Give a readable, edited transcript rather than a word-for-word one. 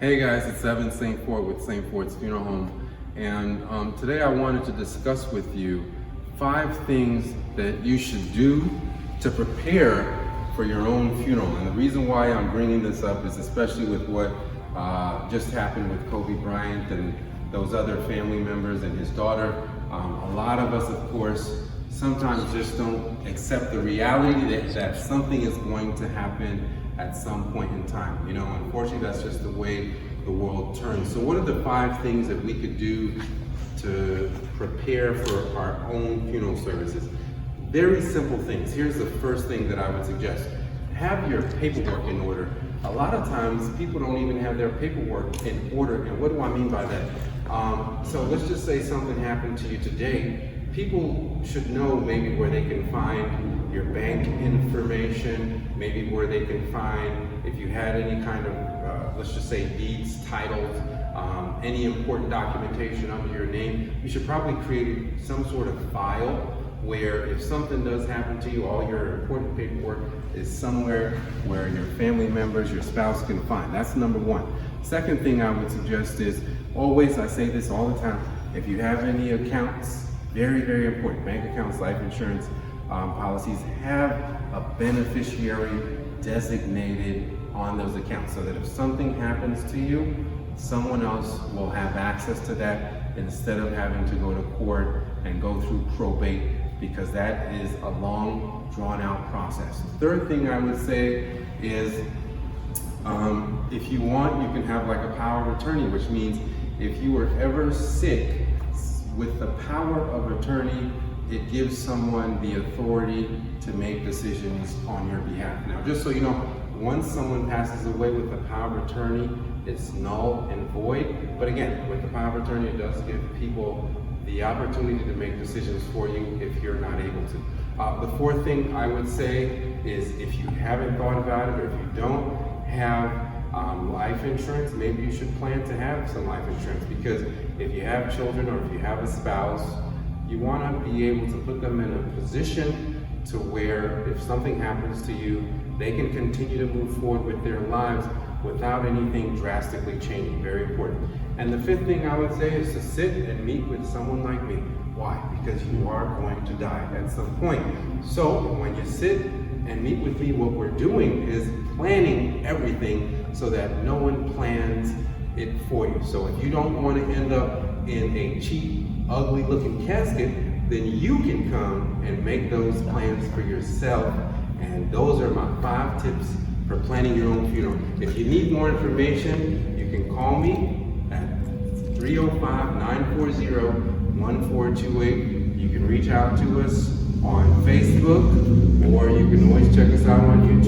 Hey guys, it's Evan St. Fort with St. Fort's Funeral Home, and today I wanted to discuss with you 5 things that you should do to prepare for your own funeral. And the reason why I'm bringing this up is especially with what just happened with Kobe Bryant and those other family members and his daughter. A lot of us, of course, sometimes just don't accept the reality that something is going to happen at some point in time. You know, unfortunately, that's just the way the world turns. So what are the 5 things that we could do to prepare for our own funeral services? Very simple things. Here's the first thing that I would suggest. Have your paperwork in order. A lot of times people don't even have their paperwork in order. And what do I mean by that? So let's just say something happened to you today. People should know maybe where they can find your bank information, maybe where they can find if you had any kind of, let's just say deeds, titles, any important documentation under your name. You should probably create some sort of file where if something does happen to you, all your important paperwork is somewhere where your family members, your spouse can find. That's number 1. Second thing I would suggest is always, I say this all the time, if you have any accounts, very, very important, bank accounts, life insurance policies, have a beneficiary designated on those accounts so that if something happens to you, someone else will have access to that instead of having to go to court and go through probate, because that is a long, drawn-out process. Third thing I would say is if you want, you can have like a power of attorney, which means if you were ever sick, with the power of attorney, it gives someone the authority to make decisions on your behalf. Now, just so you know, once someone passes away with the power of attorney, it's null and void. But again, with the power of attorney, it does give people the opportunity to make decisions for you if you're not able to. The fourth thing I would say is if you haven't thought about it, or if you don't have life insurance, maybe you should plan to have some life insurance, because if you have children or if you have a spouse, you want to be able to put them in a position to where if something happens to you, they can continue to move forward with their lives without anything drastically changing. Very important. And the 5th thing I would say is to sit and meet with someone like me. Why? Because you are going to die at some point. So when you sit and meet with me, what we're doing is planning everything so that no one plans it for you. So if you don't want to end up in a cheap, ugly looking casket, then you can come and make those plans for yourself. And those are my 5 tips for planning your own funeral. If you need more information, you can call me at 305-940-1428. You can reach out to us on Facebook, or you can always check us out on YouTube.